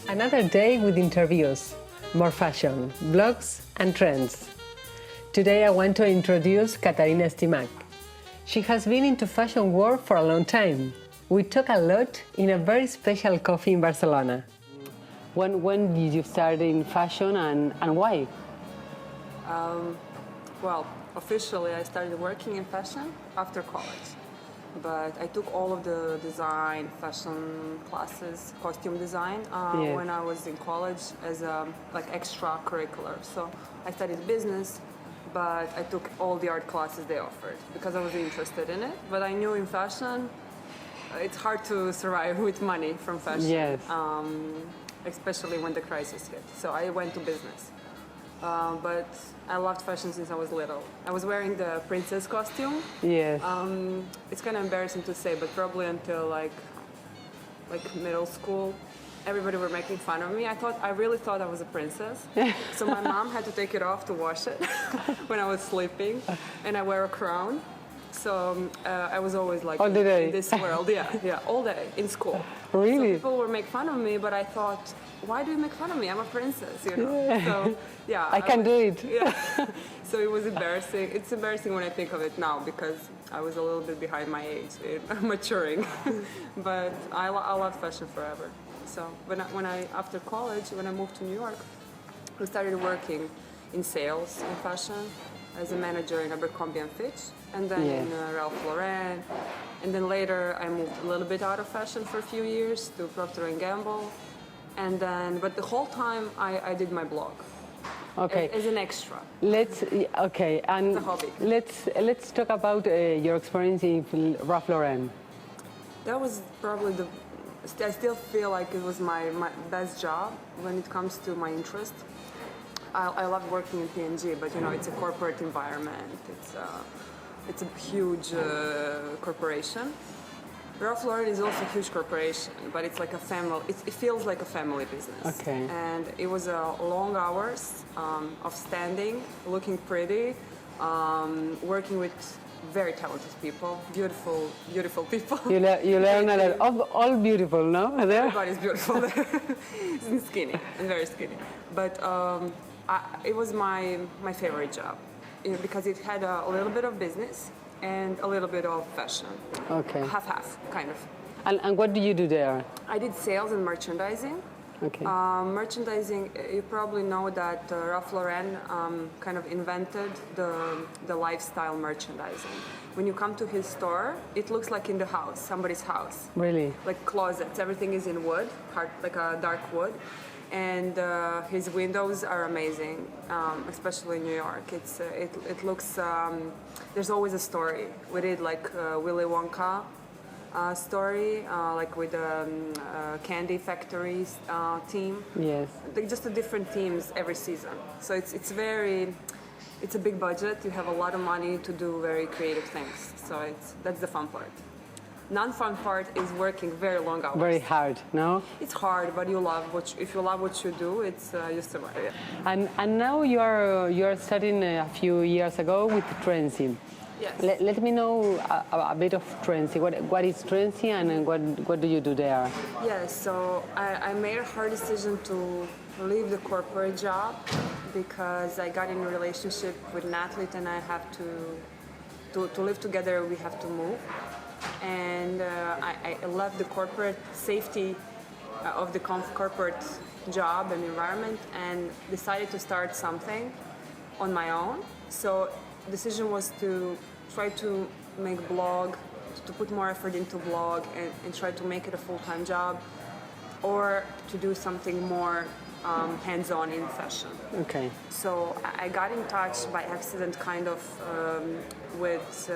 Another day with interviews, more fashion, blogs and trends. Today I want to introduce Katarina Stimac. She has been into fashion world for a long time. We talk a lot in a very special coffee in Barcelona. When did you start in fashion and why? Well, officially I started working in fashion after college. But I took all of the design, fashion classes, costume design when I was in college as extracurricular. So I studied business, but I took all the art classes they offered because I was interested in it. But I knew in fashion, it's hard to survive with money from fashion, Yes. Especially when the crisis hit. So I went to business. But I loved fashion since I was little. I was wearing the princess costume. Yes. It's kind of embarrassing to say, but probably until like middle school, everybody were making fun of me. I really thought I was a princess. So my mom had to take it off to wash it when I was sleeping, and I wear a crown. So I was always like all the day in this world, all day in school. Really? So people would make fun of me, but I thought, why do you make fun of me? I'm a princess, you know. Yeah. So I can do it. Yeah. So it was embarrassing. It's embarrassing when I think of it now because I was a little bit behind my age in maturing. But I loved fashion forever. So when I after college, when I moved to New York, I started working in sales in fashion as a manager in Abercrombie & Fitch, and then in Ralph Lauren, and then later I moved a little bit out of fashion for a few years to Procter & Gamble, and then, but the whole time I did my blog. Okay. As an extra. And it's a hobby. Let's talk about your experience in Ralph Lauren. That was probably I still feel like it was my best job when it comes to my interest. I love working in P&G, but you know, it's a corporate environment. It's a huge corporation. Ralph Lauren is also a huge corporation, but it's like a family. It feels like a family business. Okay. And it was long hours of standing, looking pretty, working with very talented people, beautiful people. You learn a lot. All beautiful, no? Everybody's beautiful there. And skinny, and very skinny. But it was my favorite job, you know, because it had a little bit of business and a little bit of fashion. Okay. Half, kind of. And what do you do there? I did sales and merchandising. Okay. Merchandising, you probably know that Ralph Lauren kind of invented the lifestyle merchandising. When you come to his store, it looks like in the house, somebody's house. Really? Like closets, everything is in wood, like a dark wood. And his windows are amazing, especially in New York. It looks, there's always a story. We did like Willy Wonka story, like with the candy factories team. Yes. Just the different teams every season. So it's a big budget. You have a lot of money to do very creative things. So that's the fun part. Non-fun part is working very long hours. Very hard, no? It's hard, but if you love what you do, it's you survive. And now you are starting a few years ago with Trendcy. Yes. Let me know a bit of Trendcy. What is Trendcy and what do you do there? Yes, so I made a hard decision to leave the corporate job because I got in a relationship with an athlete and I have to live together. We have to move. And I left the corporate safety of the corporate job and environment and decided to start something on my own. So the decision was to try to make blog, to put more effort into blog and try to make it a full-time job, or to do something more hands-on in fashion. Okay. So I got in touch by accident kind of with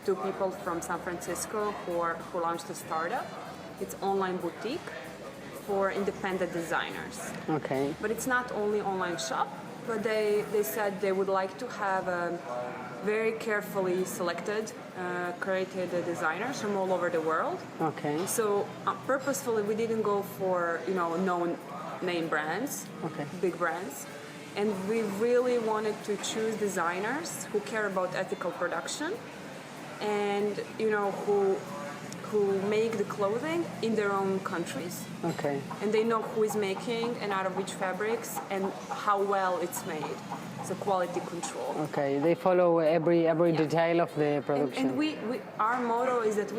two people from San Francisco who launched a startup. It's online boutique for independent designers. Okay. But it's not only online shop, but they said they would like to have a very carefully selected, created designers from all over the world. Okay. So purposefully we didn't go for known name brands, big brands. And we really wanted to choose designers who care about ethical production and who who make the clothing in their own countries. Okay. And they know who is making and out of which fabrics and how well it's made. So quality control. Okay, they follow every detail of the production. And we our motto is that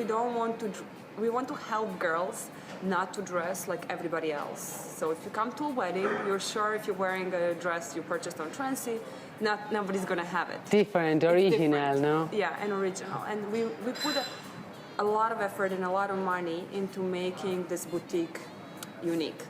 we want to help girls not to dress like everybody else. So if you come to a wedding, you're sure if you're wearing a dress you purchased on Trendcy, nobody's gonna have it. Different, original, no? Yeah, and original. And we put a lot of effort and a lot of money into making this boutique unique.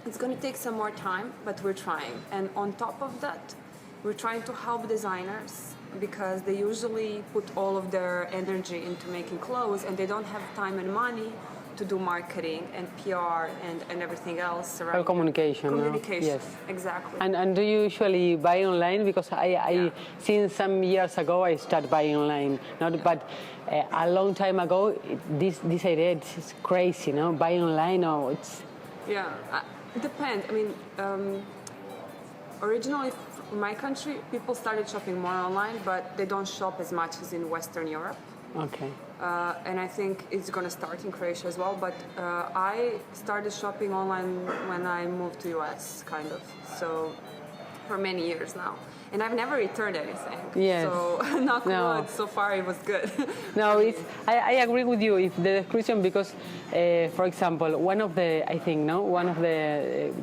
It's going to take some more time, but we're trying. And on top of that, we're trying to help designers because they usually put all of their energy into making clothes and they don't have time and money to do marketing and PR and everything else around communication. Communication, no? Yes. Exactly. And do you usually buy online? Because I since some years ago I started buying online. But a long time ago, this idea is crazy, no? Buy online, or it's... Yeah, it depends. I mean, originally in my country, people started shopping more online, but they don't shop as much as in Western Europe. Okay. And I think it's going to start in Croatia as well. But I started shopping online when I moved to US, kind of. So for many years now. And I've never returned anything. Yes. So knock wood, so far it was good. No, I agree with you if the description, because, for example, one of the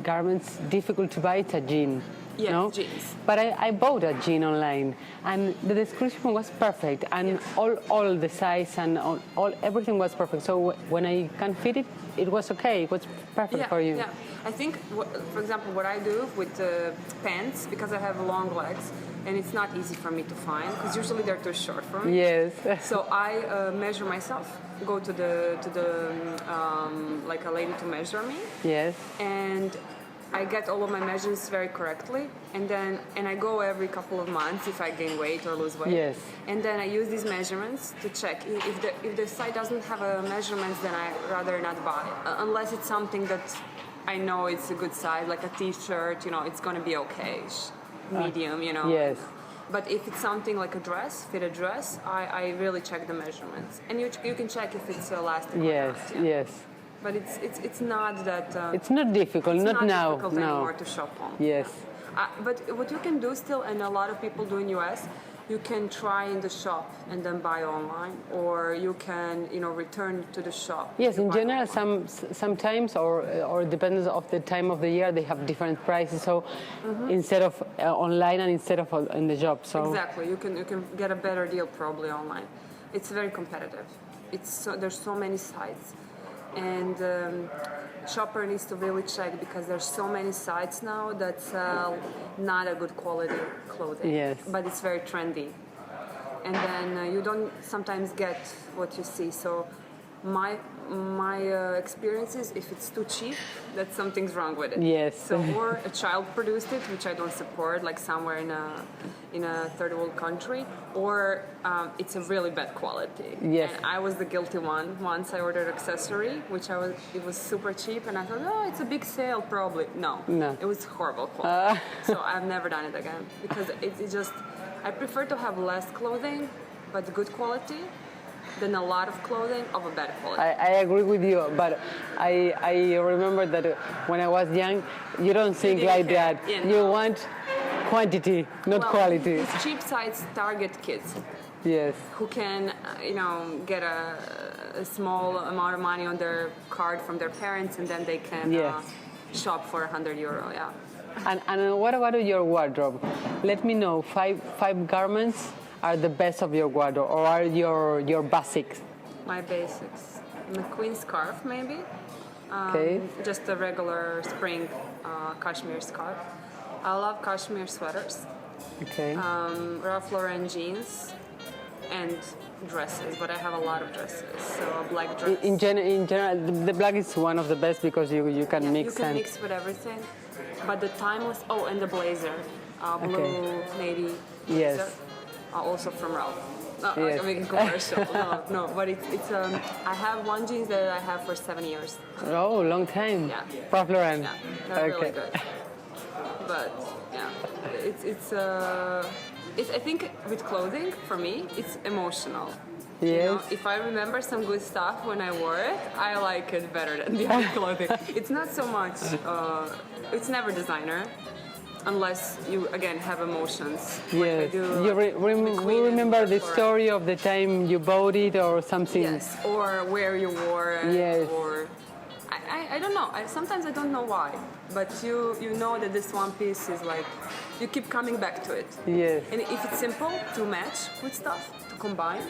garments difficult to buy is a jean. Yes, no? jeans. But I bought a jean online, and the description was perfect, and all the size and everything was perfect. So when I can fit it, it was okay. It was perfect for you. Yeah, I think, for example, what I do with the pants, because I have long legs, and it's not easy for me to find, because usually they're too short for me. Yes. So I measure myself, go to the like a lady to measure me. Yes. And I get all of my measurements very correctly, and I go every couple of months if I gain weight or lose weight. Yes. And then I use these measurements to check if the site doesn't have measurements, then I rather not buy, unless it's something that I know it's a good size, like a T-shirt. It's going to be okay, medium. Yes. But if it's something like a dress, fitted dress, I really check the measurements, and you can check if it's elastic. Yes. Or not, Yes. But it's not that. It's not difficult. It's not now. difficult anymore to shop on. Yes. But what you can do still, and a lot of people do in US, you can try in the shop and then buy online, or you can return to the shop. Yes, in general, sometimes or depends of the time of the year, they have different prices. So instead of online and instead of in the shop. So exactly, you can get a better deal probably online. It's very competitive. There's so many sites. And shopper needs to really check, because there's so many sites now that sell not a good quality clothing. Yes. But it's very trendy. And then you don't sometimes get what you see. So my experience is, if it's too cheap, that something's wrong with it. Yes. So, or a child produced it, which I don't support, like somewhere in a third world country, or it's a really bad quality. Yes. And I was the guilty one. Once I ordered accessory, it was super cheap, and I thought, oh, it's a big sale probably. No. It was horrible quality. So I've never done it again, because it's just, I prefer to have less clothing, but good quality, than a lot of clothing of a bad quality. I agree with you, but I remember that when I was young, you don't think like that. Yeah, you no. want quantity, not quality. These cheap sites target kids. Yes. Who can, get a small amount of money on their card from their parents, and then they can shop for €100. Yeah. And what about your wardrobe? Let me know, five garments are the best of your wardrobe, or are your basics? My basics. McQueen scarf, maybe. Okay. Just a regular spring cashmere scarf. I love cashmere sweaters. Okay. Ralph Lauren jeans and dresses, but I have a lot of dresses. So a black dress. In general, the black is one of the best, because you can mix. You can mix with everything. But the timeless. Oh, and the blazer, blue navy. Yes. Blazer. Also from Ralph. No, Yes. I'm making commercial. no, but it's I have one jeans that I have for 7 years. Oh, long time. Yeah. Ralph Lauren. Yeah, they're really good. But yeah, it's I think with clothing, for me, it's emotional. Yes. If I remember some good stuff when I wore it, I like it better than the other clothing. It's not so much, it's never designer, unless you, again, have emotions. Yes. You remember the story of the time you bought it or something? Yes, or where you wore it. Yes. Or I don't know. Sometimes I don't know why, but you know that this one piece is like, you keep coming back to it. Yes. And if it's simple to match with stuff, to combine,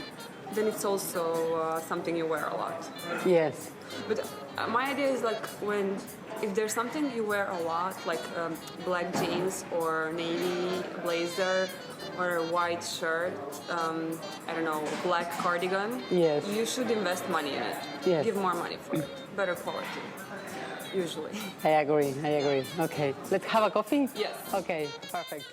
then it's also something you wear a lot. Yes. But my idea is like if there's something you wear a lot, like black jeans or navy blazer or a white shirt, I don't know, black cardigan, yes, you should invest money in it. Yes. Give more money for it. Better quality, usually. I agree. Okay, let's have a coffee? Yes. Okay, perfect.